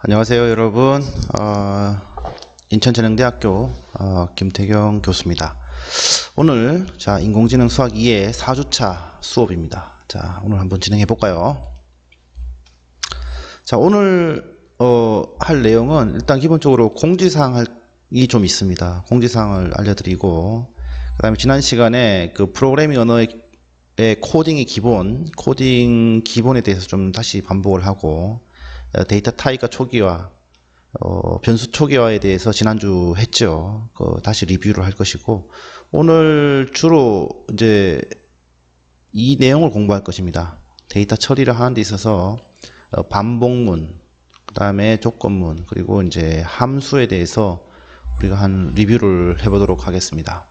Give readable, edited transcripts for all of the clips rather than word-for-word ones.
안녕하세요, 여러분. 인천재능대학교 김태경 교수입니다. 오늘 인공지능 수학 2의 4주차 수업입니다. 자, 오늘 한번 진행해 볼까요? 자, 오늘 할 내용은 일단 기본적으로 공지사항이 좀 있습니다. 공지사항을 알려드리고, 그 다음에 지난 시간에 그 프로그래밍 언어의 코딩 기본에 대해서 좀 다시 반복을 하고, 데이터 타입과 초기화, 변수 초기화에 대해서 지난주 했죠. 다시 리뷰를 할 것이고, 오늘 주로 이제 이 내용을 공부할 것입니다. 데이터 처리를 하는 데 있어서 반복문, 그 다음에 조건문, 그리고 이제 함수에 대해서 우리가 한 리뷰를 해보도록 하겠습니다.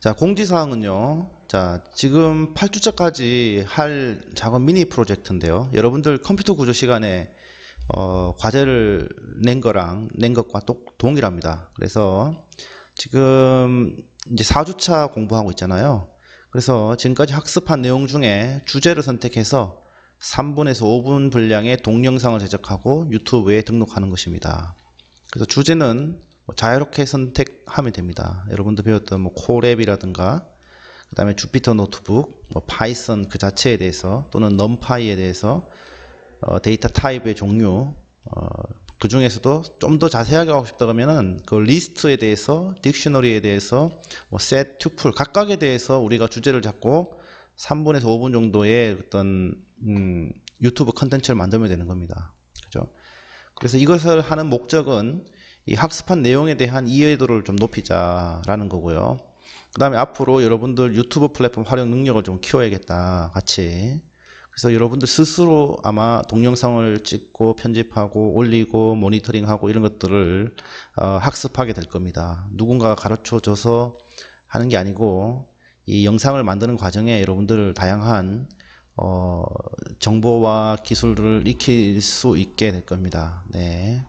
자, 공지사항은요. 자, 지금 8주차까지 할 작업 미니 프로젝트인데요. 여러분들 컴퓨터 구조 시간에 과제를 낸 것과 동일합니다. 그래서 지금 이제 4주차 공부하고 있잖아요. 그래서 지금까지 학습한 내용 중에 주제를 선택해서 3분에서 5분 분량의 동영상을 제작하고 유튜브에 등록하는 것입니다. 그래서 주제는 자유롭게 선택하면 됩니다. 여러분도 배웠던 콜앱이라든가, 그 다음에 주피터 노트북, 파이썬 그 자체에 대해서, 또는 넘파이에 대해서, 데이터 타입의 종류, 그 중에서도 좀 더 자세하게 하고 싶다 그러면은 그 리스트에 대해서, 딕셔너리에 대해서, 셋, 튜플 각각에 대해서 우리가 주제를 잡고 3분에서 5분 정도의 어떤 유튜브 컨텐츠를 만들면 되는 겁니다. 그죠? 그래서 이것을 하는 목적은 이 학습한 내용에 대한 이해도를 좀 높이자라는 거고요. 그 다음에 앞으로 여러분들 유튜브 플랫폼 활용 능력을 좀 키워야겠다, 같이. 그래서 여러분들 스스로 아마 동영상을 찍고 편집하고 올리고 모니터링하고 이런 것들을 학습하게 될 겁니다. 누군가가 가르쳐줘서 하는 게 아니고 이 영상을 만드는 과정에 여러분들 다양한 정보와 기술을 익힐 수 있게 될 겁니다. 네.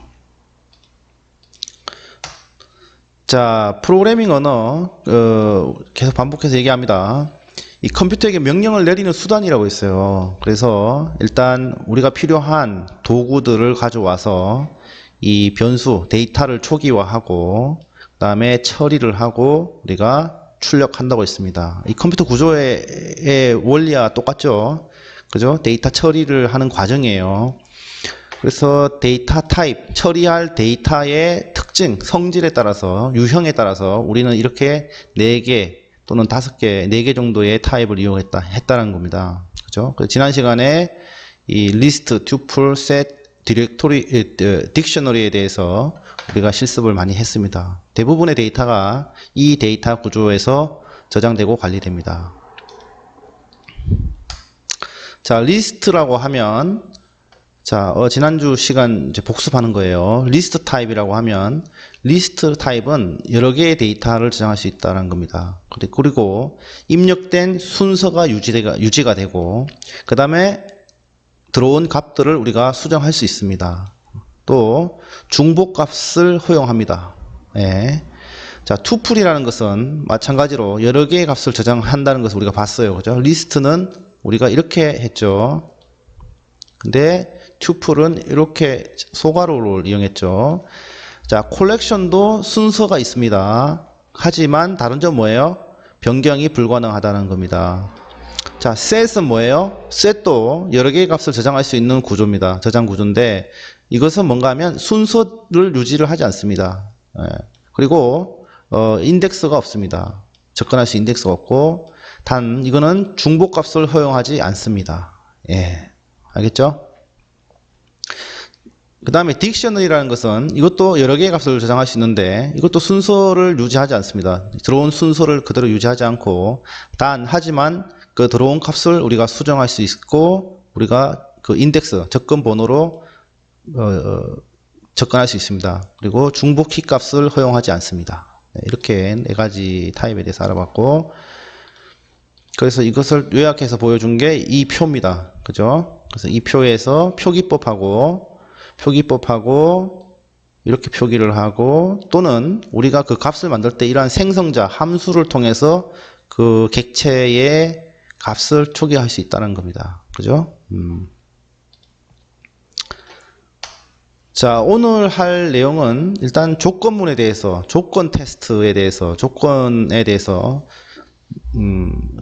자, 프로그래밍 언어, 계속 반복해서 얘기합니다. 이 컴퓨터에게 명령을 내리는 수단이라고 있어요. 그래서 일단 우리가 필요한 도구들을 가져와서 이 변수, 데이터를 초기화하고, 그 다음에 처리를 하고 우리가 출력한다고 했습니다. 이 컴퓨터 구조의 원리와 똑같죠? 그죠? 데이터 처리를 하는 과정이에요. 그래서 데이터 타입, 처리할 데이터의 특징, 성질에 따라서, 유형에 따라서 우리는 이렇게 4개 또는 5개, 4개 정도의 타입을 했다는 겁니다. 그죠? 지난 시간에 이 리스트, 튜플, 셋, 딕셔너리에 대해서 우리가 실습을 많이 했습니다. 대부분의 데이터가 이 데이터 구조에서 저장되고 관리됩니다. 자, 리스트라고 하면, 자, 지난주 시간 이제 복습하는 거예요. 리스트 타입이라고 하면, 리스트 타입은 여러 개의 데이터를 저장할 수 있다는 겁니다. 그리고 입력된 순서가 유지가 되고, 그 다음에 들어온 값들을 우리가 수정할 수 있습니다. 또, 중복값을 허용합니다. 예. 자, 투플이라는 것은 마찬가지로 여러 개의 값을 저장한다는 것을 우리가 봤어요. 그죠? 리스트는 우리가 이렇게 했죠. 근데 튜플은 이렇게 소괄호를 이용했죠. 자, 콜렉션도 순서가 있습니다. 하지만 다른 점 뭐예요? 변경이 불가능하다는 겁니다. 자, 셋은 뭐예요? 셋도 여러 개의 값을 저장할 수 있는 구조입니다. 저장 구조인데 이것은 뭔가 하면 순서를 유지를 하지 않습니다. 예. 그리고 인덱스가 없습니다. 접근할 수 인덱스가 없고, 단 이거는 중복값을 허용하지 않습니다. 예. 알겠죠? 그 다음에 딕셔너리라는 것은 이것도 여러 개의 값을 저장할 수 있는데 이것도 순서를 유지하지 않습니다. 들어온 순서를 그대로 유지하지 않고, 하지만 그 들어온 값을 우리가 수정할 수 있고, 우리가 그 인덱스, 접근 번호로 접근할 수 있습니다. 그리고 중복 키 값을 허용하지 않습니다. 이렇게 4가지 타입에 대해서 알아봤고, 그래서 이것을 요약해서 보여준 게 이 표입니다. 그죠? 그래서 이 표에서 표기법하고 이렇게 표기를 하고, 또는 우리가 그 값을 만들 때 이러한 생성자 함수를 통해서 그 객체의 값을 초기화할 수 있다는 겁니다. 그죠? 자, 오늘 할 내용은 일단 조건문에 대해서, 조건 테스트에 대해서, 조건에 대해서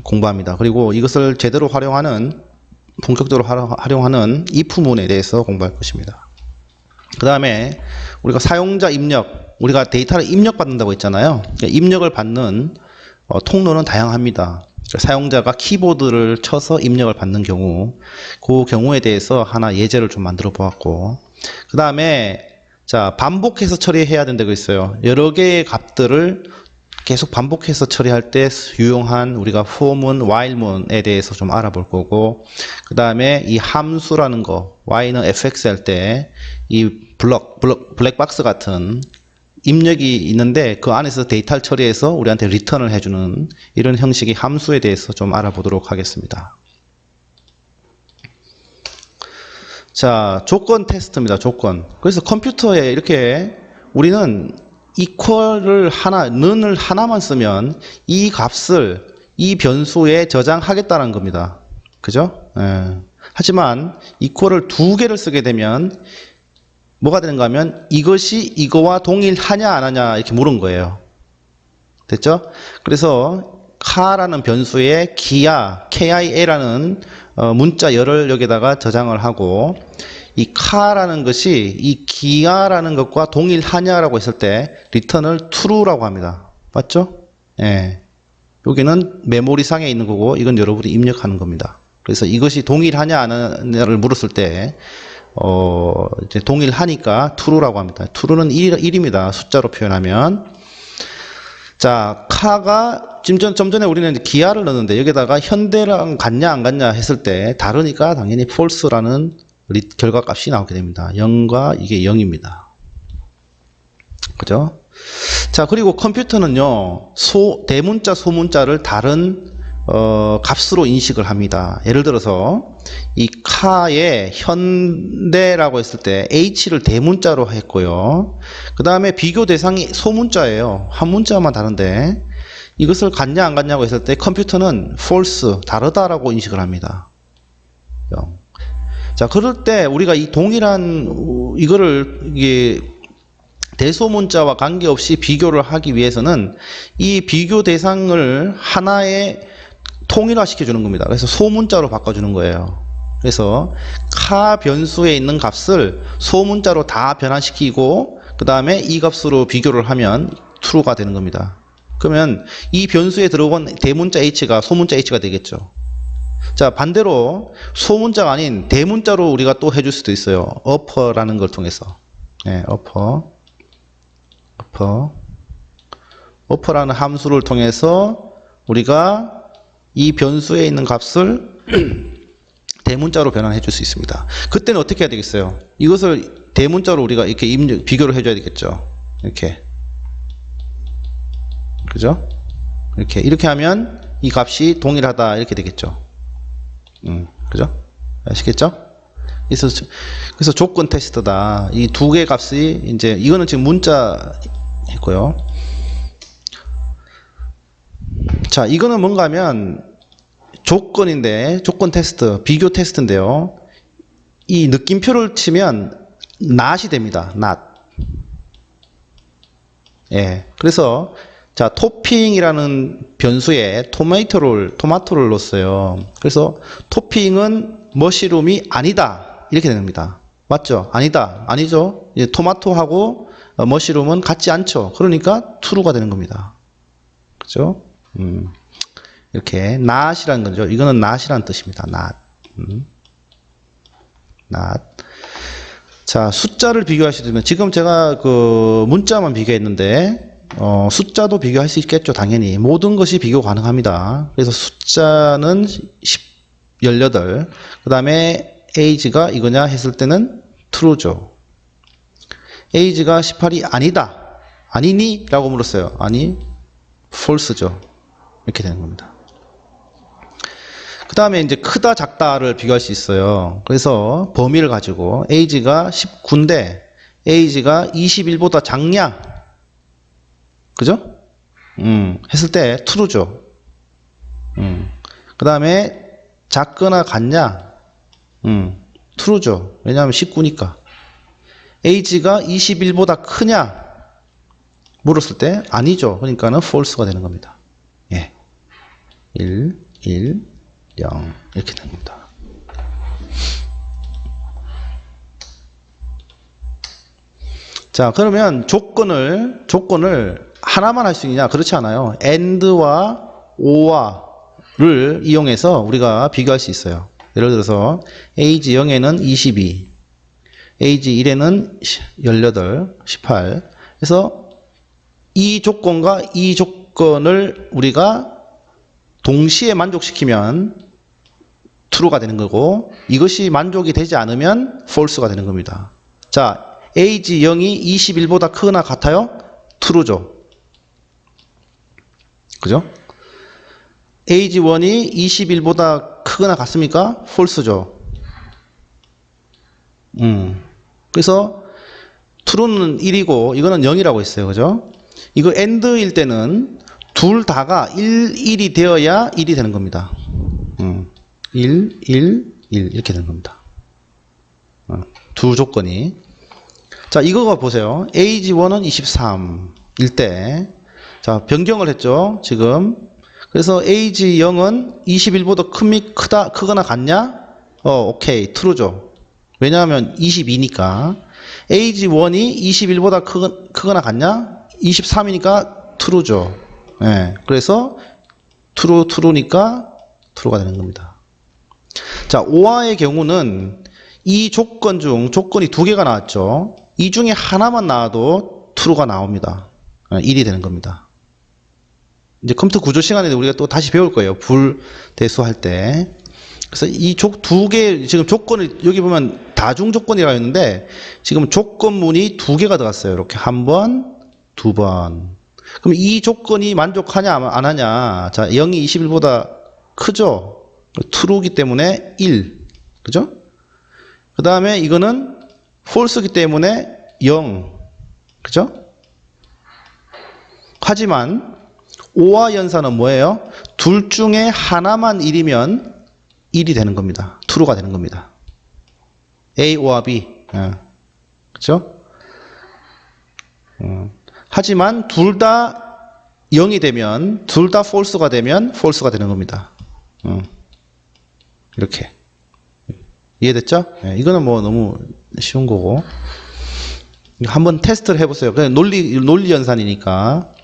공부합니다. 그리고 이것을 제대로 활용하는, 본격적으로 활용하는 if문에 대해서 공부할 것입니다. 그 다음에 우리가 사용자 입력, 우리가 데이터를 입력받는다고 했잖아요. 입력을 받는 통로는 다양합니다. 사용자가 키보드를 쳐서 입력을 받는 경우, 그 경우에 대해서 하나 예제를 좀 만들어 보았고, 그 다음에 자, 반복해서 처리해야 된다고 했어요. 여러 개의 값들을 계속 반복해서 처리할 때 유용한 우리가 for문, while문에 대해서 좀 알아볼 거고, 그 다음에 이 함수라는 거, y는 fx 할 때 이 블랙박스 같은 입력이 있는데 그 안에서 데이터를 처리해서 우리한테 리턴을 해주는 이런 형식의 함수에 대해서 좀 알아보도록 하겠습니다. 자, 조건 테스트입니다. 조건. 그래서 컴퓨터에 이렇게 우리는 equal을 하나, none을 하나만 쓰면 이 값을 이 변수에 저장하겠다는 겁니다. 그죠? 예. 하지만 equal을 두 개를 쓰게 되면 뭐가 되는가 하면 이것이 이거와 동일하냐 안 하냐 이렇게 물은 거예요. 됐죠? 그래서 카라는 변수에 기아, KIA라는 문자열을 여기다가 저장을 하고 이 카라는 것이 이 기아라는 것과 동일하냐라고 했을 때 리턴을 true라고 합니다. 맞죠? 예. 여기는 메모리상에 있는 거고 이건 여러분이 입력하는 겁니다. 그래서 이것이 동일하냐 안 하냐를 물었을 때 이제 동일하니까 true라고 합니다. true는 1입니다. 숫자로 표현하면. 자, 카가 좀 전에 우리는 기아를 넣었는데 여기다가 현대랑 같냐 안 같냐 했을 때 다르니까 당연히 false라는 결과값이 나오게 됩니다. 0과 이게 0입니다. 그죠? 자, 그리고 컴퓨터는요, 대문자, 소문자를 다른 값으로 인식을 합니다. 예를 들어서 이 카에 현대라고 했을 때 H를 대문자로 했고요. 그 다음에 비교 대상이 소문자예요. 한 문자만 다른데 이것을 같냐 안 같냐고 했을 때 컴퓨터는 false, 다르다라고 인식을 합니다. 자, 그럴 때 우리가 이 동일한 이거를 이게 대소문자와 관계없이 비교를 하기 위해서는 이 비교 대상을 하나의 통일화시켜 주는 겁니다. 그래서 소문자로 바꿔주는 거예요. 그래서 카 변수에 있는 값을 소문자로 다 변환시키고 그 다음에 이 값으로 비교를 하면 true가 되는 겁니다. 그러면 이 변수에 들어온 대문자 h가 소문자 h가 되겠죠. 자, 반대로 소문자가 아닌 대문자로 우리가 또 해줄 수도 있어요. upper라는 걸 통해서. 네, upper라는 함수를 통해서 우리가 이 변수에 있는 값을 대문자로 변환해 줄 수 있습니다. 그때는 어떻게 해야 되겠어요? 이것을 대문자로 우리가 이렇게 비교를 해줘야 되겠죠. 이렇게. 그죠? 이렇게 하면 이 값이 동일하다 이렇게 되겠죠. 그죠? 아시겠죠? 그래서 조건 테스트다. 이 두 개 값이 이제 이거는 지금 문자 했고요. 자, 이거는 뭔가 하면 조건인데, 조건 테스트, 비교 테스트인데요. 이 느낌표를 치면 not이 됩니다. not. 예. 그래서, 자, 토핑이라는 변수에 토마토를 넣었어요. 그래서 토핑은 머시룸이 아니다. 이렇게 됩니다. 맞죠? 아니다. 아니죠? 예, 토마토하고 머시룸은 같지 않죠. 그러니까 true가 되는 겁니다. 그죠? 이렇게 not이라는 거죠. 이거는 not이라는 뜻입니다. not. not. 자, 숫자를 비교할 수 있으면 지금 제가 그 문자만 비교했는데 숫자도 비교할 수 있겠죠. 당연히 모든 것이 비교 가능합니다. 그래서 숫자는 18. 그 다음에 age가 이거냐 했을 때는 true죠. age가 18이 아니다. 아니니? 라고 물었어요. 아니, false죠. 이렇게 되는 겁니다. 그 다음에 이제 크다 작다를 비교할 수 있어요. 그래서 범위를 가지고 age가 19인데 age가 21보다 작냐? 그죠? 했을 때 true죠. 그 다음에 작거나 같냐? true죠. 왜냐하면 19니까. age가 21보다 크냐? 물었을 때 아니죠. 그러니까는 false가 되는 겁니다. 예. 1, 1, 0 이렇게 되는 겁니다. 자, 그러면 조건을 하나만 할 수 있느냐? 그렇지 않아요. and와 or를 이용해서 우리가 비교할 수 있어요. 예를 들어서 age 0에는 22, age 1에는 18, 18. 그래서 이 조건과 이 조건을 우리가 동시에 만족시키면 true가 되는 거고, 이것이 만족이 되지 않으면 false가 되는 겁니다. 자, age 0이 21보다 크거나 같아요? true죠. 그죠? age 1이 21보다 크거나 같습니까? false죠. 그래서 true는 1이고 이거는 0이라고 했어요. 그죠? 이거 and일 때는 둘 다가 1이 되어야 1이 되는 겁니다. 1, 1, 1 이렇게 되는 겁니다. 두 조건이. 자, 이거 보세요. age 1은 23일 때, 자, 변경을 했죠. 지금. 그래서 age 0은 21보다 크거나 같냐? 오케이. true죠. 왜냐하면 22니까. age 1이 21보다 크거나 같냐? 23이니까 true죠. 예. 그래서 true니까 true가 되는 겁니다. 자, or의 경우는 이 조건 중 조건이 두 개가 나왔죠. 이 중에 하나만 나와도 true가 나옵니다. 1이 되는 겁니다. 이제 컴퓨터 구조 시간에 우리가 또 다시 배울 거예요. 불대수할 때. 그래서 이 두 개, 지금 조건을, 여기 보면 다중 조건이라고 했는데, 지금 조건문이 두 개가 들어갔어요. 이렇게 한 번, 두 번. 그럼 이 조건이 만족하냐, 안 하냐. 자, 0이 21보다 크죠? true이기 때문에 1. 그죠? 그 다음에 이거는 false이기 때문에 0. 그죠? 하지만 OR 연산은 뭐예요? 둘 중에 하나만 1이면 1이 되는 겁니다. true가 되는 겁니다. A or B. 그죠? 하지만 둘 다 0이 되면, 둘 다 false가 되면 false가 되는 겁니다. 이렇게. 이해됐죠? 이거는 뭐 너무 쉬운 거고. 한번 테스트를 해보세요. 그냥 논리 연산이니까.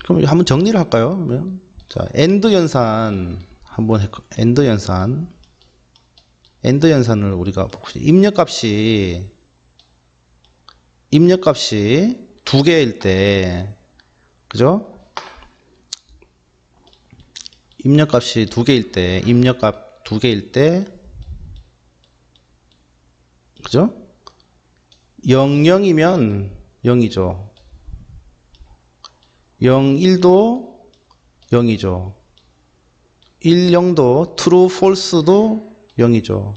그럼 한번 정리를 할까요? 그러면? 자, AND 연산 한번 AND 연산을 우리가 입력값이 두 개일 때, 그죠? 입력값이 두 개일 때, 입력값 두 개일 때, 그죠? 00이면 0이죠. 01도 0이죠. 10도 true, false도 0이죠.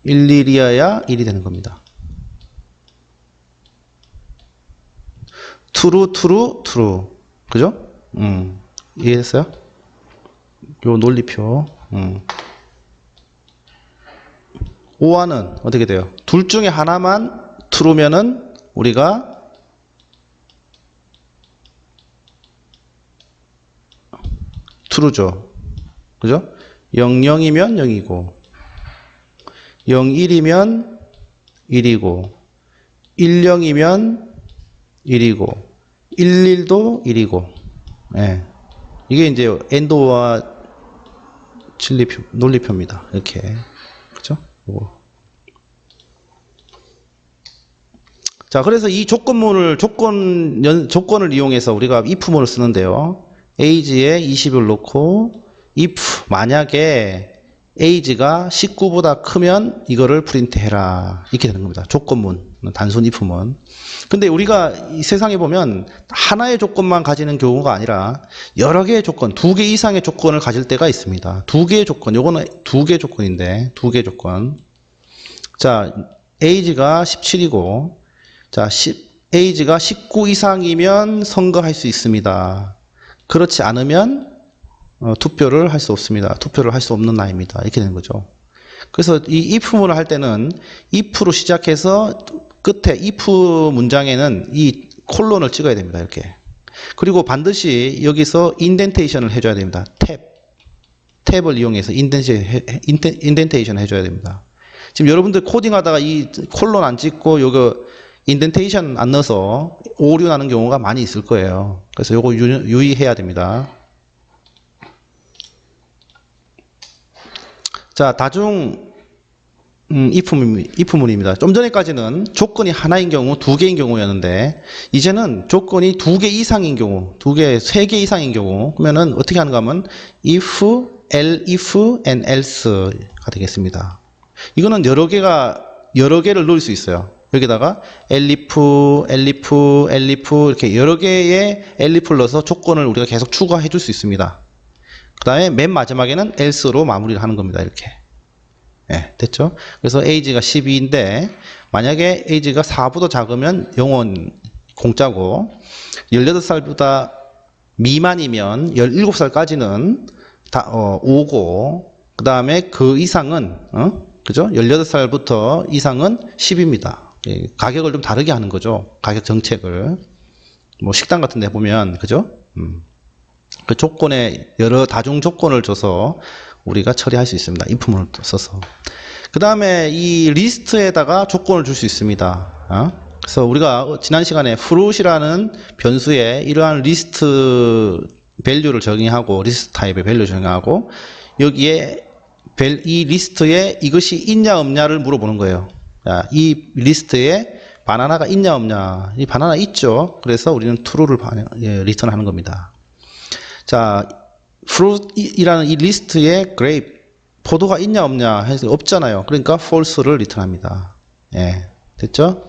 11이어야 1이 되는 겁니다. true, true, true. 그죠? 이해했어요? 요 논리표. OR는 어떻게 돼요? 둘 중에 하나만 true면은 우리가 true죠. 그죠? 00이면 0이고, 01이면 1이고, 10이면 1이고, 11도 1이고, 예. 이게 이제 AND와 진리표, 논리표입니다. 이렇게. 그죠? 자, 그래서 이 조건을 이용해서 우리가 if문을 쓰는데요. age에 20을 놓고, if, 만약에 age가 19보다 크면 이거를 프린트 해라. 이렇게 되는 겁니다. 조건문, 단순 if문. 근데 우리가 이 세상에 보면 하나의 조건만 가지는 경우가 아니라 여러 개의 조건, 두 개 이상의 조건을 가질 때가 있습니다. 두 개의 조건, 요거는 두 개의 조건인데, 두 개의 조건. 자, age가 17이고, 자, 에이지가 19 이상이면 선거할 수 있습니다. 그렇지 않으면 투표를 할 수 없습니다. 투표를 할 수 없는 나이입니다. 이렇게 되는 거죠. 그래서 이 if문을 할 때는 if로 시작해서 끝에 if 문장에는 이 콜론을 찍어야 됩니다. 이렇게. 그리고 반드시 여기서 인덴테이션을 해줘야 됩니다. 탭을 이용해서 인덴테이션을 해줘야 됩니다. 지금 여러분들 코딩하다가 이 콜론 안 찍고 요거 인덴테이션 안 넣어서 오류 나는 경우가 많이 있을 거예요. 그래서 요거 유의해야 됩니다. 자, 다중 if문입니다. 좀 전에까지는 조건이 하나인 경우, 두 개인 경우였는데 이제는 조건이 두 개 이상인 경우, 세 개 이상인 경우 그러면은 어떻게 하는가 하면 if, elif, and else가 되겠습니다. 이거는 여러 개를 넣을 수 있어요. 여기다가 elif 이렇게 여러 개의 elif를 넣어서 조건을 우리가 계속 추가해 줄 수 있습니다. 그 다음에 맨 마지막에는 else로 마무리를 하는 겁니다. 이렇게. 네, 됐죠? 그래서 age가 12인데 만약에 age가 4보다 작으면 영원 공짜고 18살보다 미만이면 17살까지는 다 5고 그 다음에 그 이상은 그죠? 18살부터 이상은 10입니다. 가격을 좀 다르게 하는 거죠. 가격 정책을. 뭐 식당 같은 데 보면 그죠? 그 조건에 여러 다중 조건을 줘서 우리가 처리할 수 있습니다. if문을 써서. 그 다음에 이 리스트에다가 조건을 줄 수 있습니다. 그래서 우리가 지난 시간에 fruit이라는 변수에 이러한 리스트 밸류를 정의하고 리스트 타입의 밸류 정의하고 여기에 이 리스트에 이것이 있냐 없냐를 물어보는 거예요. 자, 이 리스트에 바나나가 있냐 없냐. 이 바나나 있죠. 그래서 우리는 true를 리턴하는 겁니다. 자, fruit이라는 이 리스트에 grape, 포도가 있냐 없냐 해서 없잖아요. 그러니까 false를 리턴합니다. 예, 됐죠?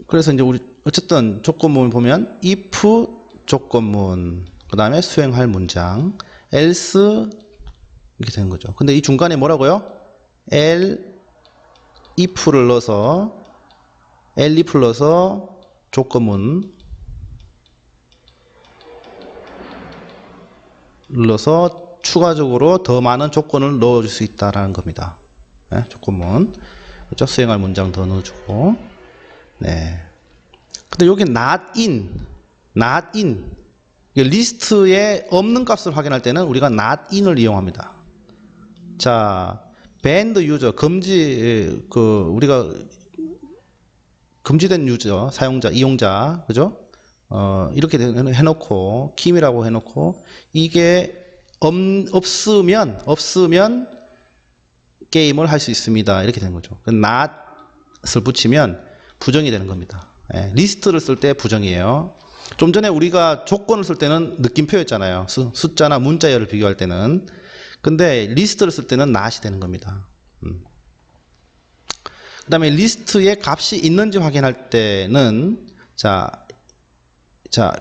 그래서 이제 우리 어쨌든 조건문을 보면 if 조건문, 그 다음에 수행할 문장, else 이렇게 되는 거죠. 근데 이 중간에 뭐라고요? if를 넣어서 elif를 넣어서 조건문 넣어서 추가적으로 더 많은 조건을 넣어줄 수 있다라는 겁니다. 네, 조건문. 그렇죠? 수행할 문장 더 넣어주고. 네. 근데 여기 not in. 리스트에 없는 값을 확인할 때는 우리가 not in을 이용합니다. 자, banned user, 우리가 금지된 유저, 사용자, 이용자, 그죠? 이렇게 해놓고, kim이라고 해놓고, 이게 없으면 게임을 할 수 있습니다. 이렇게 되는 거죠. not을 붙이면 부정이 되는 겁니다. 예, 리스트를 쓸 때 부정이에요. 좀 전에 우리가 조건을 쓸 때는 느낌표였잖아요. 숫자나 문자열을 비교할 때는. 근데 리스트를 쓸 때는 not이 되는 겁니다. 그 다음에 리스트에 값이 있는지 확인할 때는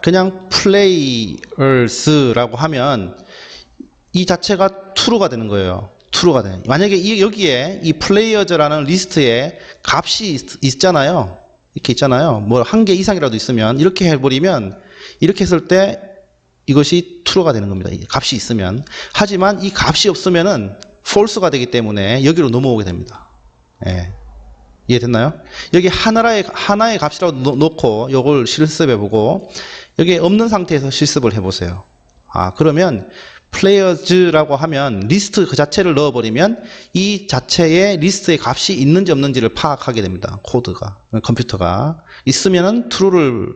그냥 players라고 하면 이 자체가 true가 되는 거예요. true가 되는. 만약에 여기에 이 players라는 리스트에 값이 있잖아요. 이렇게 있잖아요. 뭐 한 개 이상이라도 있으면 이렇게 해버리면 이렇게 했을 때 이것이 true가 되는 겁니다. 값이 있으면. 하지만 이 값이 없으면은 false가 되기 때문에 여기로 넘어오게 됩니다. 예. 이해됐나요? 여기 하나의 값이라도 놓고 이걸 실습해보고 여기에 없는 상태에서 실습을 해보세요. 그러면 players라고 하면 리스트 그 자체를 넣어버리면 이 자체의 리스트의 값이 있는지 없는지를 파악하게 됩니다. 코드가, 컴퓨터가. 있으면은 true를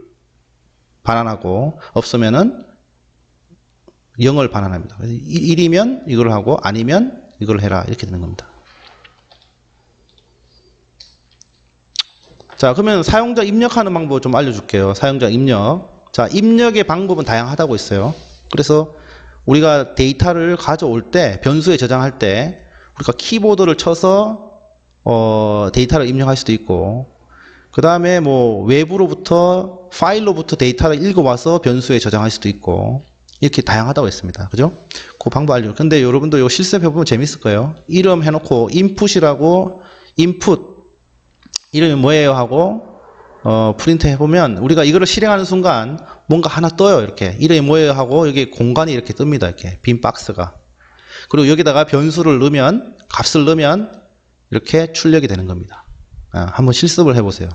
반환하고 없으면은 0을 반환합니다. 1이면 이걸 하고 아니면 이걸 해라. 이렇게 되는 겁니다. 자, 그러면 사용자 입력하는 방법 좀 알려줄게요. 사용자 입력. 자, 입력의 방법은 다양하다고 있어요. 그래서 우리가 데이터를 가져올 때, 변수에 저장할 때, 우리가 키보드를 쳐서, 데이터를 입력할 수도 있고, 그 다음에 뭐, 외부로부터, 파일로부터 데이터를 읽어와서 변수에 저장할 수도 있고, 이렇게 다양하다고 했습니다. 그죠? 그 방법 알려. 근데 여러분도 요 실습해보면 재밌을 거예요. 이름 해놓고 인풋이라고 인풋 이름이 뭐예요 하고 프린트 해보면 우리가 이거를 실행하는 순간 뭔가 하나 떠요. 이렇게 이름이 뭐예요 하고 여기 공간이 이렇게 뜹니다. 이렇게 빈 박스가. 그리고 여기다가 변수를 넣으면 값을 넣으면 이렇게 출력이 되는 겁니다. 한번 실습을 해보세요.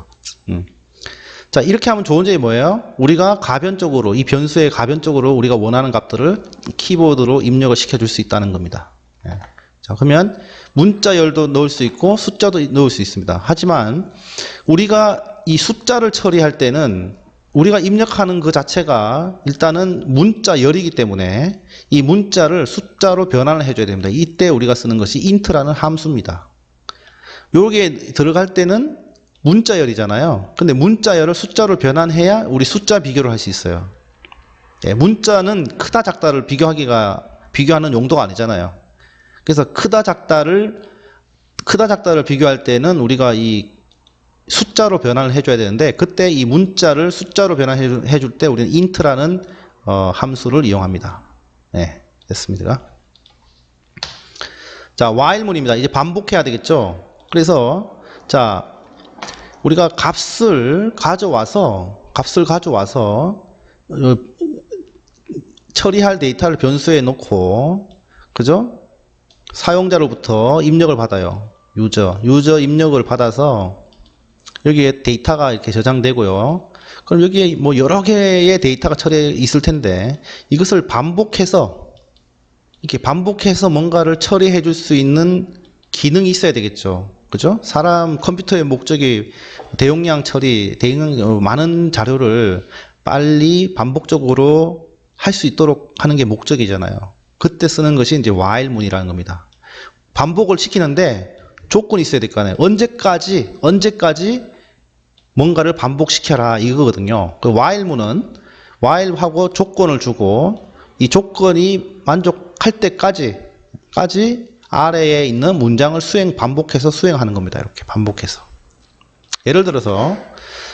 자, 이렇게 하면 좋은 점이 뭐예요? 우리가 가변적으로, 이 변수의 가변적으로 우리가 원하는 값들을 키보드로 입력을 시켜줄 수 있다는 겁니다. 자, 그러면 문자열도 넣을 수 있고 숫자도 넣을 수 있습니다. 하지만 우리가 이 숫자를 처리할 때는 우리가 입력하는 그 자체가 일단은 문자열이기 때문에 이 문자를 숫자로 변환을 해줘야 됩니다. 이때 우리가 쓰는 것이 int라는 함수입니다. 요게 들어갈 때는 문자열이잖아요. 근데 문자열을 숫자로 변환해야 우리 숫자 비교를 할 수 있어요. 문자는 크다 작다를 비교하는 용도가 아니잖아요. 그래서 크다 작다를 비교할 때는 우리가 이 숫자로 변환을 해줘야 되는데 그때 이 문자를 숫자로 변환해 줄 때 우리는 int라는 함수를 이용합니다. 네, 됐습니다. 자, while문입니다. 이제 반복해야 되겠죠. 그래서 자, 우리가 값을 가져와서 처리할 데이터를 변수에 놓고 그죠? 사용자로부터 입력을 받아요. 유저 입력을 받아서 여기에 데이터가 이렇게 저장되고요. 그럼 여기에 뭐 여러 개의 데이터가 처리해 있을 텐데 이것을 반복해서 뭔가를 처리해 줄 수 있는 기능이 있어야 되겠죠. 그죠? 사람 컴퓨터의 목적이 대용량 처리, 많은 자료를 빨리 반복적으로 할 수 있도록 하는 게 목적이잖아요. 그때 쓰는 것이 이제 while문이라는 겁니다. 반복을 시키는데 조건이 있어야 될 거 아니에요. 언제까지 뭔가를 반복시켜라 이거거든요. 그 while문은 while하고 조건을 주고 이 조건이 만족할 때까지 아래에 있는 문장을 반복해서 수행하는 겁니다. 이렇게 반복해서. 예를 들어서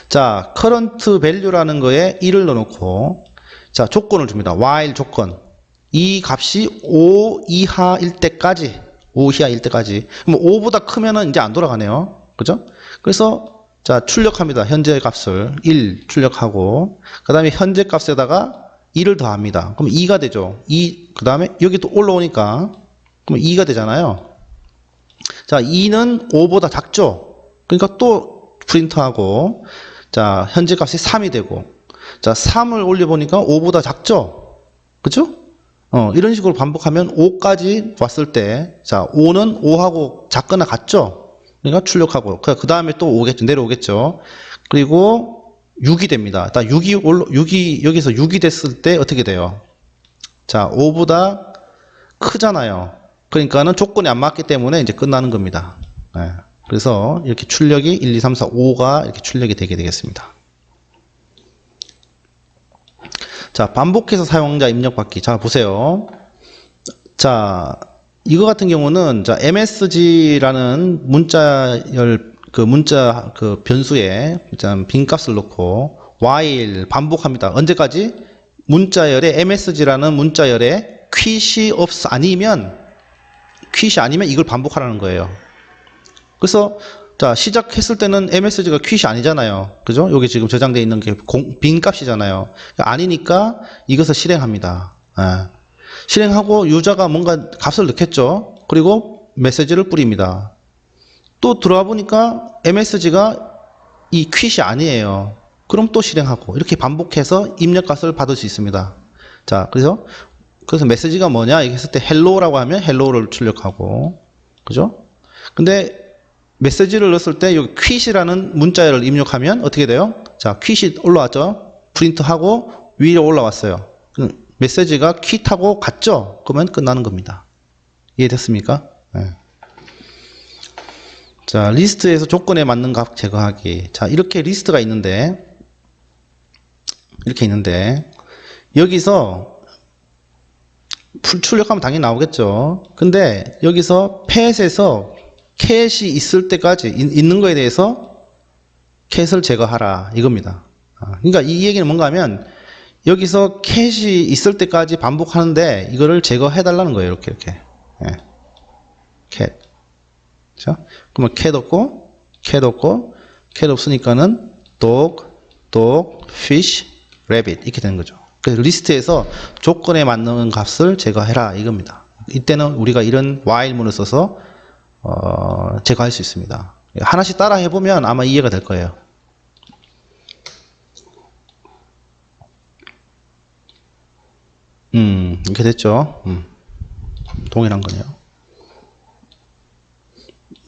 자, current value라는 거에 1을 넣어놓고 자, 조건을 줍니다. while 조건. 이 값이 5 이하일 때까지. 그럼 5보다 크면은 이제 안 돌아가네요. 그죠? 그래서 자, 출력합니다. 현재 값을 1 출력하고 그 다음에 현재 값에다가 2를 더합니다. 그럼 2가 되죠. 그 다음에 여기 또 올라오니까 그럼 2가 되잖아요. 자, 2는 5보다 작죠? 그러니까 또 프린트하고, 자, 현재 값이 3이 되고, 자, 3을 올려보니까 5보다 작죠? 그죠? 이런 식으로 반복하면 5까지 왔을 때, 자, 5는 5하고 작거나 같죠? 그러니까 출력하고, 그 다음에 또 내려오겠죠? 그리고 6이 됩니다. 여기서 6이 됐을 때 어떻게 돼요? 자, 5보다 크잖아요. 그러니까는 조건이 안 맞기 때문에 이제 끝나는 겁니다. 네. 그래서 이렇게 출력이 1, 2, 3, 4, 5가 이렇게 출력이 되게 되겠습니다. 자, 반복해서 사용자 입력받기. 자, 보세요. 자, 이거 같은 경우는 자, msg라는 문자 변수에 빈값을 넣고 while 반복합니다. 언제까지? 문자열에 msg라는 문자열에 퀴시 아니면 이걸 반복하라는 거예요. 그래서 자, 시작했을 때는 MSG가 퀴시 아니잖아요. 그죠? 여기 지금 저장되어 있는 게 빈 값이잖아요. 아니니까 이것을 실행합니다. 실행하고 유저가 뭔가 값을 넣겠죠. 그리고 메시지를 뿌립니다. 또 들어와 보니까 MSG가 이 퀴시 아니에요. 그럼 또 실행하고 이렇게 반복해서 입력 값을 받을 수 있습니다. 자, 그래서 메시지가 뭐냐? 이렇게 했을 때 hello라고 하면 hello를 출력하고, 그죠? 근데 메시지를 넣었을 때 여기 quit이라는 문자열을 입력하면 어떻게 돼요? 자, quit이 올라왔죠? 프린트하고 위로 올라왔어요. 메시지가 quit하고 같죠? 그러면 끝나는 겁니다. 이해됐습니까? 네. 자, 리스트에서 조건에 맞는 값 제거하기. 자, 이렇게 리스트가 있는데, 여기서 출력하면 당연히 나오겠죠. 근데 여기서 펫에서 캣이 있을 때까지 있는 거에 대해서 캣을 제거하라 이겁니다. 그러니까 이 얘기는 뭔가 하면 여기서 캣이 있을 때까지 반복하는데 이거를 제거해 달라는 거예요. 이렇게. 예. 캣. 자, 그러면 캣 없고, 캣 없으니까는 dog, fish, rabbit 이렇게 되는 거죠. 그래서 리스트에서 조건에 맞는 값을 제거해라 이겁니다. 이때는 우리가 이런 while문을 써서 제거할 수 있습니다. 하나씩 따라 해보면 아마 이해가 될 거예요. 이렇게 됐죠. 동일한 거네요.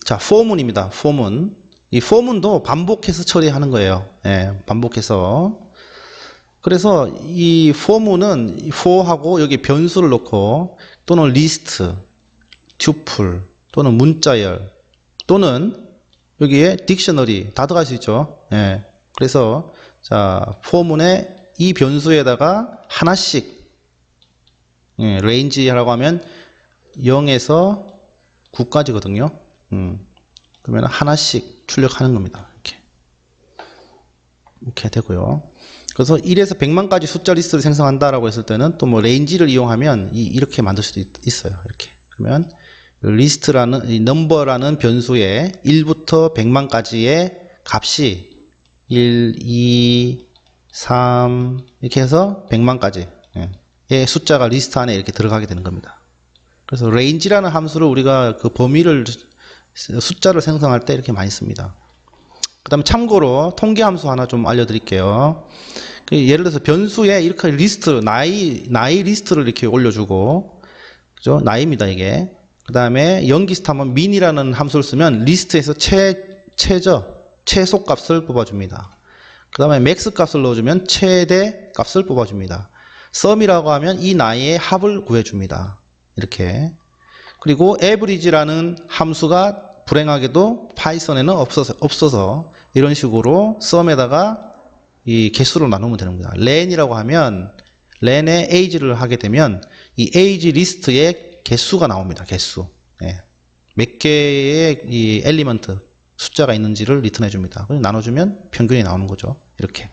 자, for문입니다. for문. 이 for문도 반복해서 처리하는 거예요. 예, 반복해서. 그래서 이 for문은 for하고 여기 변수를 넣고 또는 list, tuple 또는 문자열 또는 여기에 dictionary 다 들어갈 수 있죠. 예. 그래서 자, for문에 이 변수에다가 하나씩 예, range라고 하면 0에서 9까지거든요. 그러면 하나씩 출력하는 겁니다. 이렇게 되고요. 그래서 1에서 100만까지 숫자 리스트를 생성한다라고 했을 때는 또 뭐 레인지를 이용하면 이렇게 만들 수도 있어요. 이렇게. 그러면 리스트라는 이 넘버라는 변수에 1부터 100만까지의 값이 1, 2, 3 이렇게 해서 100만까지 의 숫자가 리스트 안에 이렇게 들어가게 되는 겁니다. 그래서 range라는 함수를 우리가 그 범위를 숫자를 생성할 때 이렇게 많이 씁니다. 그 다음에 참고로 통계 함수 하나 좀 알려드릴게요. 예를 들어서 변수에 이렇게 리스트, 나이 리스트를 이렇게 올려주고, 그죠? 나이입니다, 이게. 그 다음에 연기스트 하면 min이라는 함수를 쓰면 리스트에서 최소 값을 뽑아줍니다. 그 다음에 max 값을 넣어주면 최대 값을 뽑아줍니다. sum이라고 하면 이 나이의 합을 구해줍니다. 이렇게. 그리고 average라는 함수가 불행하게도 파이썬에는 없어서 이런 식으로 sum에다가 이 개수로 나누면 되는 겁니다. len이라고 하면 len에 age를 하게 되면 이 age 리스트에 개수가 나옵니다. 개수. 예. 몇 개의 이 엘리먼트 숫자가 있는지를 리턴해 줍니다. 나눠주면 평균이 나오는 거죠. 이렇게.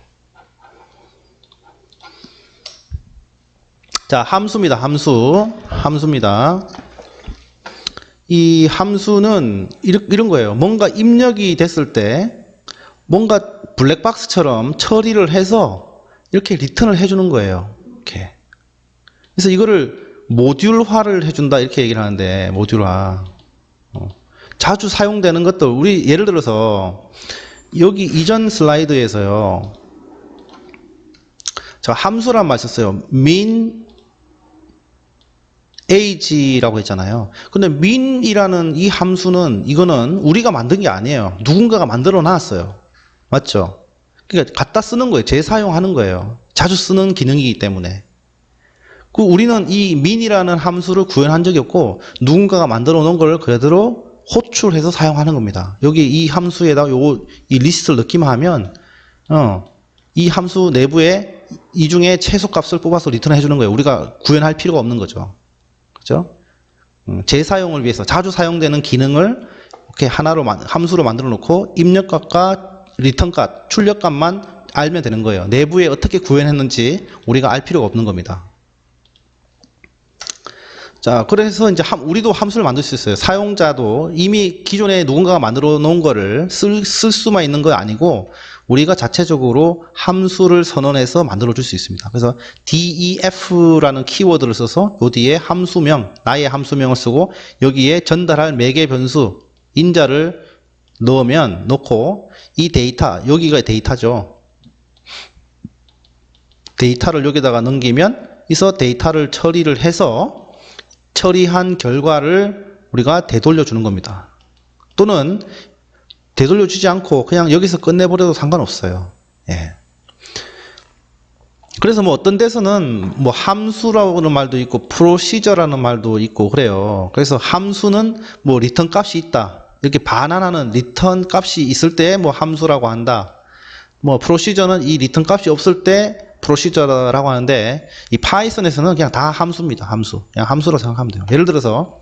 자, 함수입니다. 함수입니다. 이 함수는 이런 거예요. 뭔가 입력이 됐을 때 뭔가 블랙박스처럼 처리를 해서 이렇게 리턴을 해주는 거예요. 이렇게. 그래서 이거를 모듈화를 해준다 이렇게 얘기를 하는데 모듈화. 자주 사용되는 것들 우리 예를 들어서 여기 이전 슬라이드에서요. 저 함수란 말 썼어요. min age라고 했잖아요. 근데 min이라는 이 함수는 이거는 우리가 만든 게 아니에요. 누군가가 만들어 놨어요. 맞죠? 그러니까 갖다 쓰는 거예요. 재사용하는 거예요. 자주 쓰는 기능이기 때문에. 우리는 이 min이라는 함수를 구현한 적이 없고 누군가가 만들어 놓은 걸 그대로 호출해서 사용하는 겁니다. 여기 이 함수에다가 이 리스트를 넣기만 하면 이 함수 내부에 이 중에 최소값을 뽑아서 리턴해 주는 거예요. 우리가 구현할 필요가 없는 거죠. 그죠? 재사용을 위해서 자주 사용되는 기능을 이렇게 하나로 함수로 만들어 놓고 입력값과 리턴값, 출력값만 알면 되는 거예요. 내부에 어떻게 구현했는지 우리가 알 필요가 없는 겁니다. 자, 그래서 이제 우리도 함수를 만들 수 있어요. 사용자도 이미 기존에 누군가가 만들어 놓은 거를 쓸 수만 있는 거 아니고 우리가 자체적으로 함수를 선언해서 만들어 줄 수 있습니다. 그래서 def라는 키워드를 써서 요 뒤에 함수명, 나의 함수명을 쓰고 여기에 전달할 매개 변수, 인자를 넣고 이 데이터, 여기가 데이터죠. 데이터를 여기다가 넘기면 이서 데이터를 처리를 해서 처리한 결과를 우리가 되돌려 주는 겁니다. 또는 되돌려 주지 않고 그냥 여기서 끝내버려도 상관없어요. 예. 그래서 뭐 어떤 데서는 뭐 함수라는 말도 있고 프로시저라는 말도 있고 그래요. 그래서 함수는 뭐 리턴 값이 있다. 이렇게 반환하는 리턴 값이 있을 때 뭐 함수라고 한다. 뭐 프로시저는 이 리턴 값이 없을 때 프로시저라고 하는데 이 파이썬에서는 그냥 다 함수입니다. 함수. 그냥 함수라고 생각하면 돼요. 예를 들어서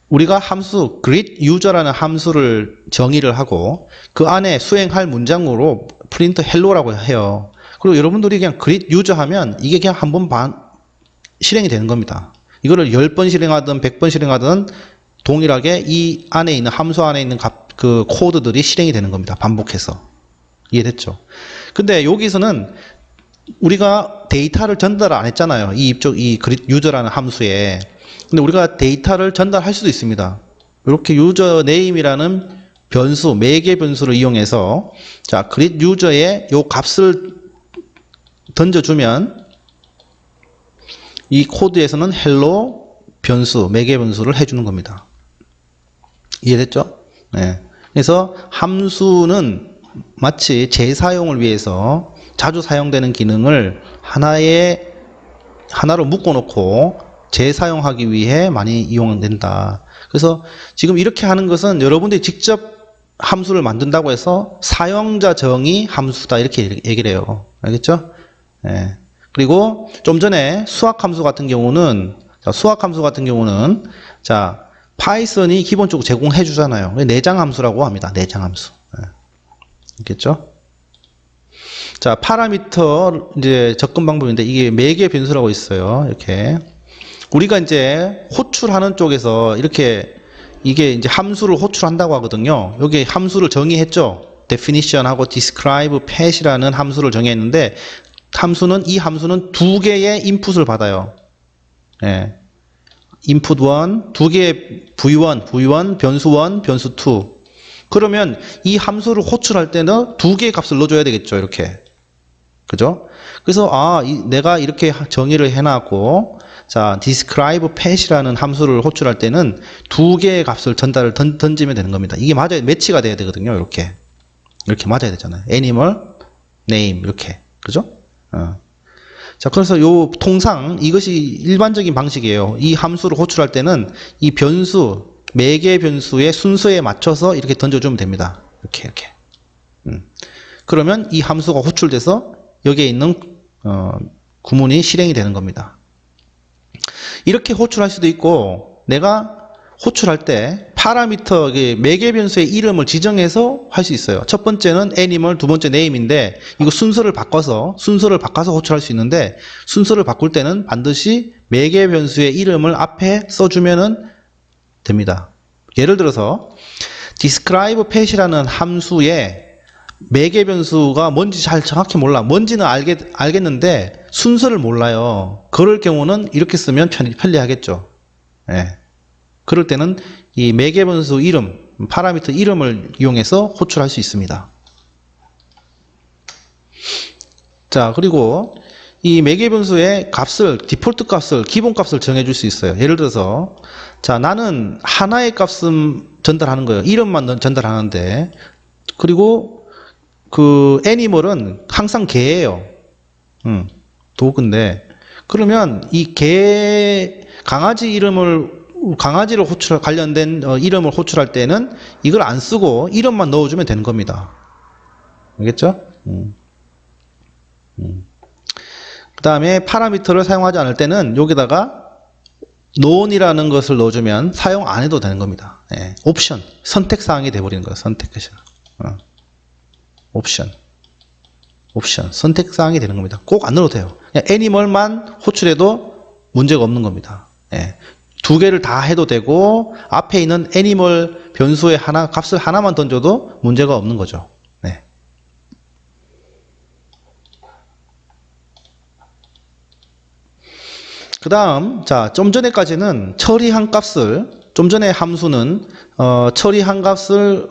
우리가 함수 greet user라는 함수를 정의를 하고 그 안에 수행할 문장으로 print hello라고 해요. 그리고 여러분들이 그냥 그릿 유저 하면 이게 그냥 한 번 실행이 되는 겁니다. 이거를 10번 실행하든 100번 실행하든 동일하게 이 안에 있는 함수 안에 있는 그 코드들이 실행이 되는 겁니다. 반복해서. 이해됐죠? 근데 여기서는 우리가 데이터를 전달 안 했잖아요. 이 그릿 유저라는 함수에. 근데 우리가 데이터를 전달할 수도 있습니다. 이렇게 유저 네임이라는 변수, 매개 변수를 이용해서 자, 그릿 유저에 요 값을 던져주면 이 코드에서는 헬로 변수, 매개 변수를 해주는 겁니다. 이해됐죠? 네. 그래서 함수는 마치 재사용을 위해서 자주 사용되는 기능을 하나로 묶어놓고 재사용하기 위해 많이 이용된다. 그래서 지금 이렇게 하는 것은 여러분들이 직접 함수를 만든다고 해서 사용자 정의 함수다 이렇게 얘기를 해요. 알겠죠? 네. 그리고 좀 전에 수학 함수 같은 경우는 자, 파이썬이 기본적으로 제공해 주잖아요. 내장 함수라고 합니다. 내장 함수. 네. 알겠죠? 자, 파라미터 이제 접근 방법인데 이게 매개 변수라고 있어요. 이렇게 우리가 이제 호출하는 쪽에서 이렇게 이게 이제 함수를 호출한다고 하거든요. 여기 함수를 정의했죠. definition하고 describe, pat이라는 함수를 정의했는데 이 함수는 두 개의 인풋을 받아요. 예. input 1, 두 개의 v1, 변수 1, 변수 2. 그러면 이 함수를 호출할 때는 두 개의 값을 넣어줘야 되겠죠. 이렇게. 그죠? 그래서 내가 이렇게 정의를 해놨고 자, describe pat이라는 함수를 호출할 때는 두 개의 값을 던지면 되는 겁니다. 이게 맞아야 매치가 돼야 되거든요. 이렇게 맞아야 되잖아요. animal, name 이렇게. 그죠? 자, 그래서 통상 이것이 일반적인 방식이에요. 이 함수를 호출할 때는 이 변수, 매개 변수의 순서에 맞춰서 이렇게 던져주면 됩니다. 이렇게. 그러면 이 함수가 호출돼서 여기에 있는 구문이 실행이 되는 겁니다. 이렇게 호출할 수도 있고 내가 호출할 때 파라미터 매개 변수의 이름을 지정해서 할 수 있어요. 첫 번째는 애니멀, 두 번째 네임인데 이거 순서를 바꿔서 호출할 수 있는데 순서를 바꿀 때는 반드시 매개 변수의 이름을 앞에 써주면은 됩니다. 예를 들어서 describe pat이라는 함수에 매개 변수가 뭔지 잘 정확히 몰라. 뭔지는 알겠는데 순서를 몰라요. 그럴 경우는 이렇게 쓰면 편리하겠죠. 예. 그럴 때는 이 매개 변수 이름, 파라미터 이름을 이용해서 호출할 수 있습니다. 자, 그리고 이 매개 변수의 디폴트 값을, 기본 값을 정해줄 수 있어요. 예를 들어서, 자, 나는 하나의 값은 전달하는 거예요. 이름만 전달하는데, 그리고 그 애니멀은 항상 개예요. 도구인데, 그러면 이 강아지를 관련된 이름을 호출할 때는 이걸 안 쓰고 이름만 넣어주면 되는 겁니다. 알겠죠? 그 다음에 파라미터를 사용하지 않을 때는 여기다가 none이라는 것을 넣어주면 사용 안 해도 되는 겁니다. 예, 옵션, 선택사항이 돼버리는 거예요. 옵션, 선택사항이 되는 겁니다. 꼭 안 넣어도 돼요. 그냥 애니멀만 호출해도 문제가 없는 겁니다. 예. 두 개를 다 해도 되고 앞에 있는 애니멀 변수의 값을 하나만 던져도 문제가 없는 거죠. 네. 그 다음, 자, 좀 전에까지는 처리한 값을, 좀 전에 함수는 처리한 값을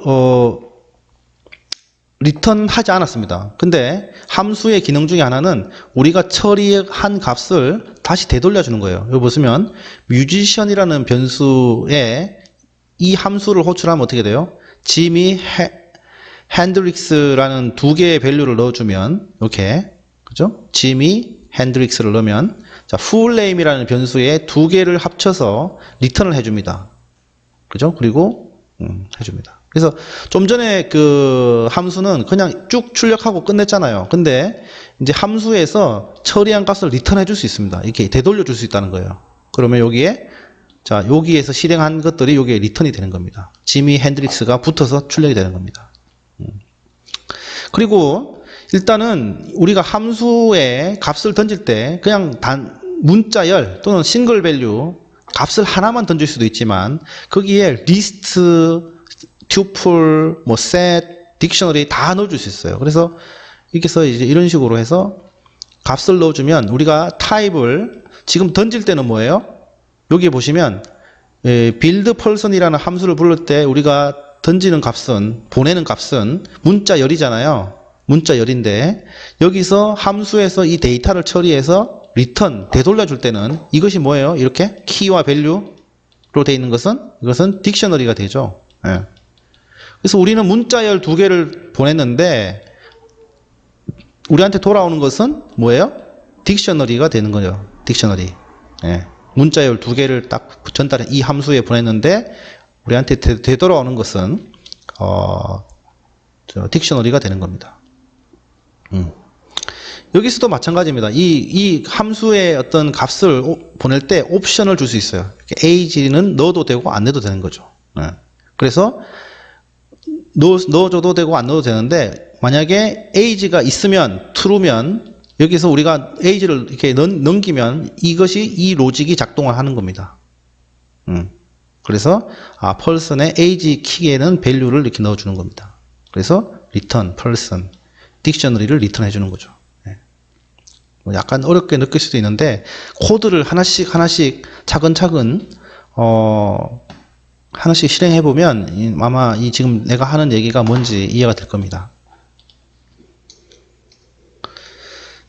리턴하지 않았습니다. 근데 함수의 기능 중에 하나는 우리가 처리한 값을 다시 되돌려 주는 거예요. 여기 보시면 musician이라는 변수에 이 함수를 호출하면 어떻게 돼요? 지미 핸드릭스라는 두 개의 밸류를 넣어주면 이렇게, 그죠? 지미 핸드릭스를 넣으면 자, full name이라는 변수에 두 개를 합쳐서 리턴을 해줍니다. 그죠? 그리고 해줍니다. 그래서 좀 전에 그 함수는 그냥 쭉 출력하고 끝냈잖아요. 근데 이제 함수에서 처리한 값을 리턴해 줄 수 있습니다. 이렇게 되돌려 줄 수 있다는 거예요. 그러면 여기에서 실행한 것들이 여기에 리턴이 되는 겁니다. 지미 핸드릭스가 붙어서 출력이 되는 겁니다. 그리고 일단은 우리가 함수에 값을 던질 때 그냥 문자열 또는 싱글 밸류 값을 하나만 던질 수도 있지만 거기에 리스트, 튜플, 뭐 셋, 딕셔너리 다 넣어줄 수 있어요. 그래서 여기서 이제 이런 식으로 해서 값을 넣어주면 우리가 타입을 지금 던질 때는 뭐예요? 여기 보시면 build person이라는 함수를 부를 때 우리가 던지는 값은, 보내는 값은 문자열이잖아요. 문자열인데 여기서 함수에서 이 데이터를 처리해서 return, 되돌려 줄 때는 이것이 뭐예요? 이렇게 키와 밸류로 되어 있는 것은 이것은 딕셔너리가 되죠. 예. 그래서 우리는 문자열 2개를 보냈는데 우리한테 돌아오는 것은 뭐예요? 딕셔너리가 되는 거죠. 딕셔너리. 예. 문자열 2개를 딱 전달해 이 함수에 보냈는데 우리한테 되돌아오는 것은 딕셔너리가 되는 겁니다. 여기서도 마찬가지입니다. 이 함수의 어떤 값을 보낼 때 옵션을 줄 수 있어요. age는 넣어도 되고 안 넣어도 되는 거죠. 예. 그래서 넣어줘도 되고 안 넣어도 되는데 만약에 age가 있으면 true면 여기서 우리가 age를 이렇게 넘기면 이것이 이 로직이 작동을 하는 겁니다. 그래서 person의 age 키에는 value를 이렇게 넣어주는 겁니다. 그래서 return person 딕셔너리를 리턴 해주는 거죠. 네. 뭐 약간 어렵게 느낄 수도 있는데 코드를 하나씩 차근차근 하나씩 실행해 보면 아마 지금 내가 하는 얘기가 뭔지 이해가 될 겁니다.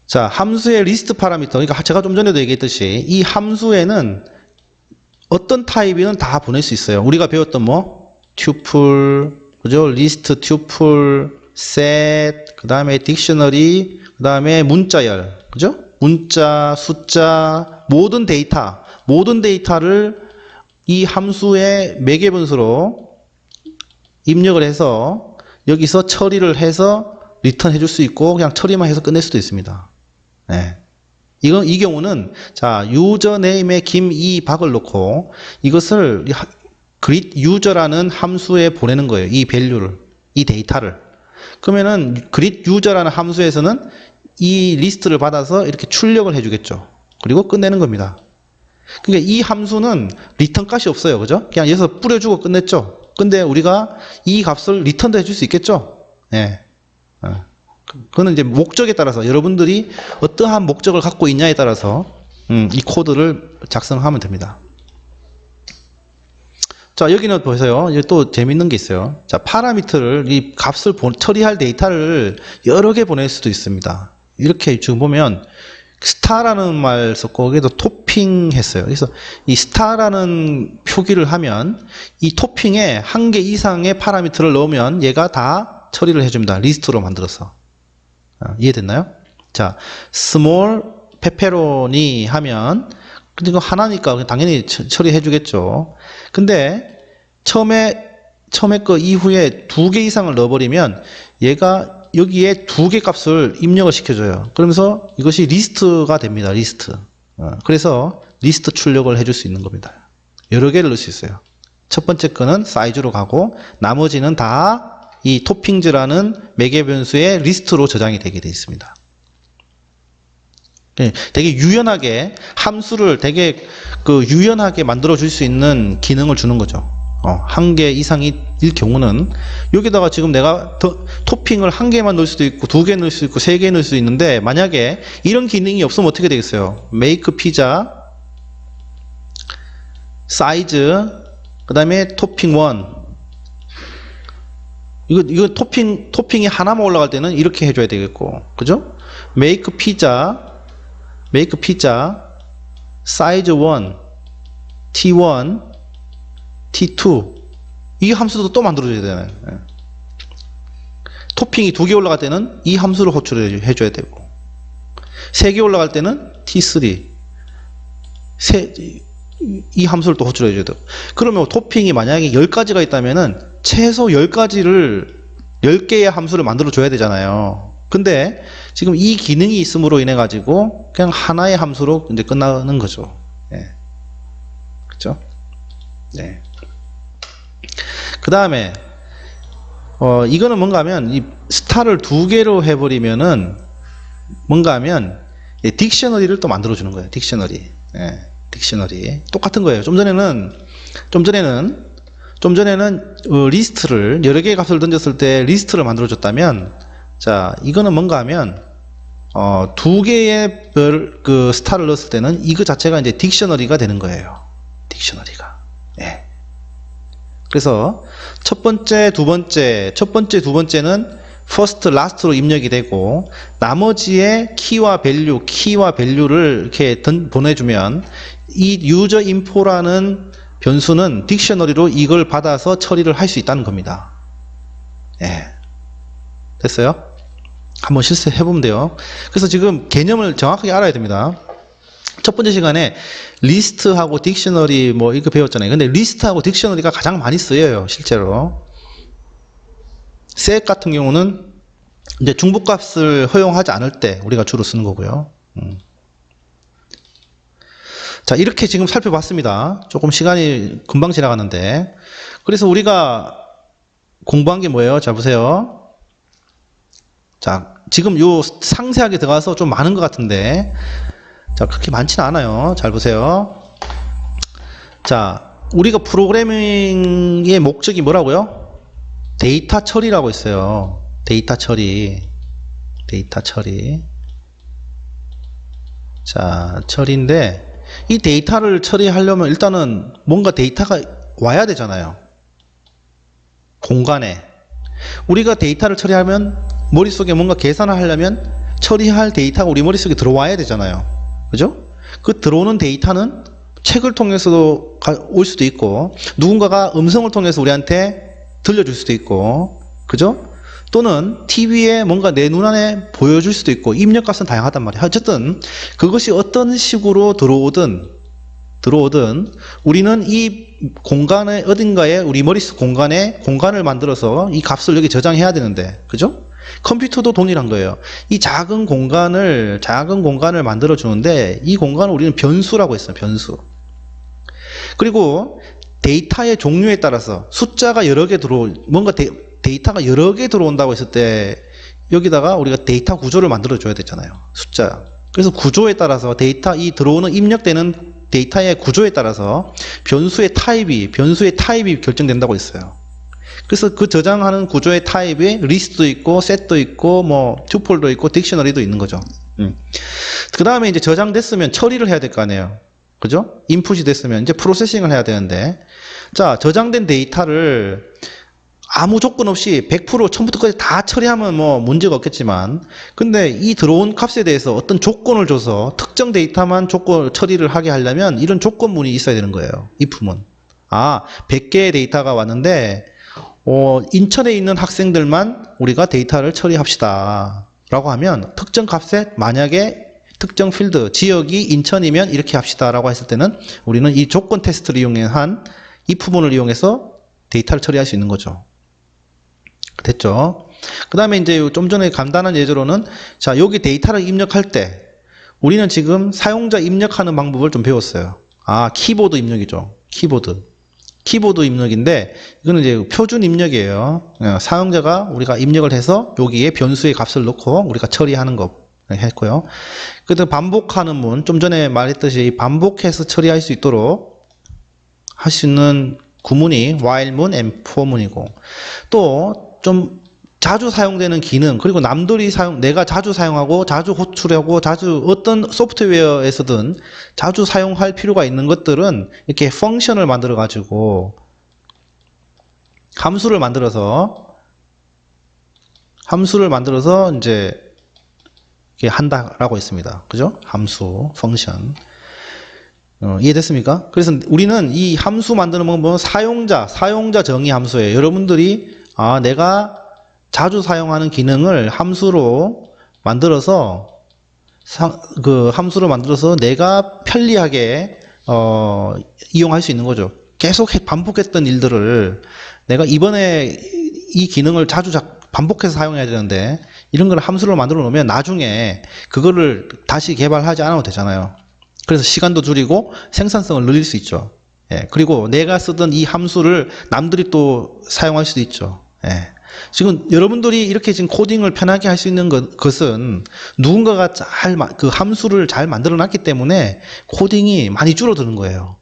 자, 함수의 리스트 파라미터. 그러니까 제가 좀 전에도 얘기했듯이 이 함수에는 어떤 타입이든 다 보낼 수 있어요. 우리가 배웠던 뭐 튜플, 그죠? 리스트, 튜플, 셋, 그 다음에 딕셔너리, 그 다음에 문자열, 그죠? 문자, 숫자, 모든 데이터를 이 함수의 매개분수로 입력을 해서 여기서 처리를 해서 리턴 해줄 수 있고 그냥 처리만 해서 끝낼 수도 있습니다. 네. 이 경우는 자 유저네임에 김이박을 넣고 이것을 greet user라는 함수에 보내는 거예요. 이 밸류를, 이 데이터를. 그러면은 greet user라는 함수에서는 이 리스트를 받아서 이렇게 출력을 해주겠죠. 그리고 끝내는 겁니다. 그러니까 이 함수는 리턴 값이 없어요. 그죠? 그냥 여기서 뿌려주고 끝냈죠. 근데 우리가 이 값을 리턴도 해줄 수 있겠죠. 예. 그거는 이제 목적에 따라서 여러분들이 어떠한 목적을 갖고 있냐에 따라서 이 코드를 작성하면 됩니다. 자, 여기는 보세요. 여기 또 재밌는 게 있어요. 자, 파라미터를 이 값을 처리할 데이터를 여러 개 보낼 수도 있습니다. 이렇게 지금 보면 스타라는 말 썼고 거기도 토핑 했어요. 그래서 이 스타라는 표기를 하면 이 토핑에 1개 이상의 파라미터를 넣으면 얘가 다 처리를 해줍니다. 리스트로 만들어서. 이해됐나요? 자, 스몰 페페로니 하면 근데 이거 하나니까 당연히 처리해 주겠죠. 근데 처음에 거 이후에 2개 이상을 넣어버리면 얘가 여기에 2개 값을 입력을 시켜줘요. 그러면서 이것이 리스트가 됩니다. 리스트. 그래서 리스트 출력을 해줄 수 있는 겁니다. 여러 개를 넣을 수 있어요. 첫 번째 거는 사이즈로 가고 나머지는 다 이 토핑즈라는 매개 변수의 리스트로 저장이 되게 되어 있습니다. 되게 유연하게 함수를 되게 유연하게 만들어 줄 수 있는 기능을 주는 거죠. 1개 이상일 경우는 여기다가 지금 내가 토핑을 1개만 넣을 수도 있고 2개 넣을 수 있고 3개 넣을 수 있는데 만약에 이런 기능이 없으면 어떻게 되겠어요? make 피자 사이즈 그 다음에 토핑 1 이거 토핑이 하나만 올라갈 때는 이렇게 해줘야 되겠고 그죠? make 피자 사이즈 1 t1 t2 이 함수도 또 만들어줘야 되잖아요. 토핑이 2개 올라갈 때는 이 함수를 호출을 해줘야 되고 3개 올라갈 때는 t3 이 함수를 또 호출해줘야 되고 그러면 토핑이 만약에 10가지가 있다면은 최소 10개의 함수를 만들어 줘야 되잖아요. 근데 지금 이 기능이 있음으로 인해 가지고 그냥 하나의 함수로 이제 끝나는 거죠. 예. 그렇죠? 네. 그 다음에 이거는 뭔가 하면 이 스타를 두 개로 해버리면은 뭔가 하면 딕셔너리를 또 만들어주는 거예요. 딕셔너리. 예, 딕셔너리. 똑같은 거예요. 좀 전에는 리스트를 여러 개의 값을 던졌을 때 리스트를 만들어줬다면, 자, 이거는 뭔가 하면 두 개의 그 스타를 넣었을 때는 이거 자체가 이제 딕셔너리가 되는 거예요. 딕셔너리가. 예. 그래서 첫 번째, 두 번째는 first, last로 입력이 되고 나머지의 키와 밸류를 이렇게 보내주면 이 user info라는 변수는 딕셔너리로 이걸 받아서 처리를 할 수 있다는 겁니다. 예. 됐어요? 한번 실습해보면 돼요. 그래서 지금 개념을 정확하게 알아야 됩니다. 첫 번째 시간에 리스트하고 딕셔너리 뭐 이거 배웠잖아요. 근데 리스트하고 딕셔너리가 가장 많이 쓰여요, 실제로. 셋 같은 경우는 이제 중복값을 허용하지 않을 때 우리가 주로 쓰는 거고요. 자, 이렇게 지금 살펴봤습니다. 조금 시간이 금방 지나가는데. 그래서 우리가 공부한 게 뭐예요? 자, 보세요. 자, 지금 요 상세하게 들어가서 좀 많은 것 같은데, 자, 그렇게 많지는 않아요. 잘 보세요. 자, 우리가 프로그래밍의 목적이 뭐라고요? 데이터 처리라고 있어요. 데이터 처리. 자, 처리인데, 이 데이터를 처리하려면 일단은 뭔가 데이터가 와야 되잖아요. 공간에. 우리가 데이터를 처리하면 머릿속에 뭔가 계산을 하려면 처리할 데이터가 우리 머릿속에 들어와야 되잖아요. 그죠? 그 들어오는 데이터는 책을 통해서도 올 수도 있고 누군가가 음성을 통해서 우리한테 들려줄 수도 있고, 그죠? 또는 TV에 뭔가 내 눈안에 보여줄 수도 있고, 입력값은 다양하단 말이에요. 어쨌든 그것이 어떤 식으로 들어오든 우리는 이 공간에 어딘가에 우리 머릿속 공간에 공간을 만들어서 이 값을 여기 저장해야 되는데, 그죠? 컴퓨터도 동일한 거예요. 이 작은 공간을 만들어 주는데 이 공간을 우리는 변수라고 했어요. 변수. 그리고 데이터의 종류에 따라서 숫자가 여러 개 뭔가 데이터가 여러 개 들어온다고 했을 때 여기다가 우리가 데이터 구조를 만들어 줘야 되잖아요. 숫자. 그래서 구조에 따라서 이 들어오는 입력되는 데이터의 구조에 따라서 변수의 타입이 결정된다고 했어요. 그래서 그 저장하는 구조의 타입이 리스트도 있고 셋도 있고 뭐 튜플도 있고 딕셔너리도 있는 거죠. 그 다음에 이제 저장됐으면 처리를 해야 될 거 아니에요. 그죠? 인풋이 됐으면 이제 프로세싱을 해야 되는데, 자, 저장된 데이터를 아무 조건 없이 100% 처음부터 끝까지 다 처리하면 뭐 문제가 없겠지만, 근데 이 들어온 값에 대해서 어떤 조건을 줘서 특정 데이터만 처리를 하게 하려면 이런 조건문이 있어야 되는 거예요. if문. 100개의 데이터가 왔는데 인천에 있는 학생들만 우리가 데이터를 처리합시다 라고 하면 특정 값에 만약에 특정 필드 지역이 인천이면 이렇게 합시다 라고 했을 때는 우리는 이 조건 테스트를 이용한 if문을 이용해서 데이터를 처리할 수 있는 거죠. 됐죠? 그 다음에 이제 좀 전에 간단한 예제로는, 자, 여기 데이터를 입력할 때 우리는 지금 사용자 입력하는 방법을 좀 배웠어요. 키보드 입력이죠. 키보드 입력인데 이거는 이제 표준 입력이에요. 사용자가 우리가 입력을 해서 여기에 변수의 값을 넣고 우리가 처리하는 거 했고요. 그다음 반복하는 문, 좀 전에 말했듯이 반복해서 처리할 수 있도록 할 수 있는 구문이 while문, and-for문이고, 또 좀 자주 사용되는 기능, 그리고 내가 자주 사용하고 자주 호출하고 어떤 소프트웨어에서든 자주 사용할 필요가 있는 것들은 이렇게 펑션을 만들어 가지고 함수를 만들어서 이제 이렇게 한다라고 했습니다. 그죠? 함수, 펑션. 이해됐습니까? 그래서 우리는 이 함수 만드는 방법은 사용자 정의 함수예요. 여러분들이 내가 자주 사용하는 기능을 함수로 만들어서 내가 편리하게 이용할 수 있는 거죠. 계속 반복했던 일들을 내가 이번에 이 기능을 반복해서 사용해야 되는데 이런 걸 함수로 만들어 놓으면 나중에 그거를 다시 개발하지 않아도 되잖아요. 그래서 시간도 줄이고 생산성을 늘릴 수 있죠. 예, 그리고 내가 쓰던 이 함수를 남들이 또 사용할 수도 있죠. 예. 지금 여러분들이 이렇게 지금 코딩을 편하게 할 수 있는 것은 누군가가 그 함수를 잘 만들어 놨기 때문에 코딩이 많이 줄어드는 거예요.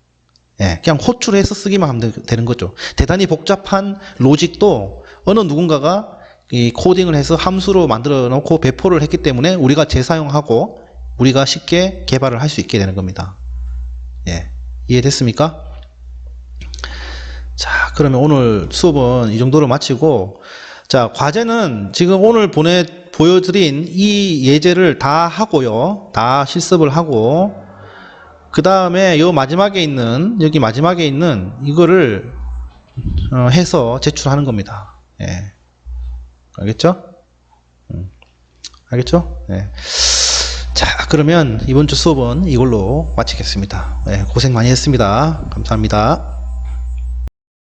예. 그냥 호출해서 쓰기만 하면 되는 거죠. 대단히 복잡한 로직도 어느 누군가가 이 코딩을 해서 함수로 만들어 놓고 배포를 했기 때문에 우리가 재사용하고 우리가 쉽게 개발을 할 수 있게 되는 겁니다. 예. 이해됐습니까? 자, 그러면 오늘 수업은 이 정도로 마치고, 자, 과제는 지금 오늘 보여드린 이 예제를 다 하고요. 다 실습을 하고, 그 다음에 여기 마지막에 있는 이거를 해서 제출하는 겁니다. 예. 알겠죠? 알겠죠? 예. 자, 그러면 이번 주 수업은 이걸로 마치겠습니다. 예, 고생 많이 했습니다. 감사합니다.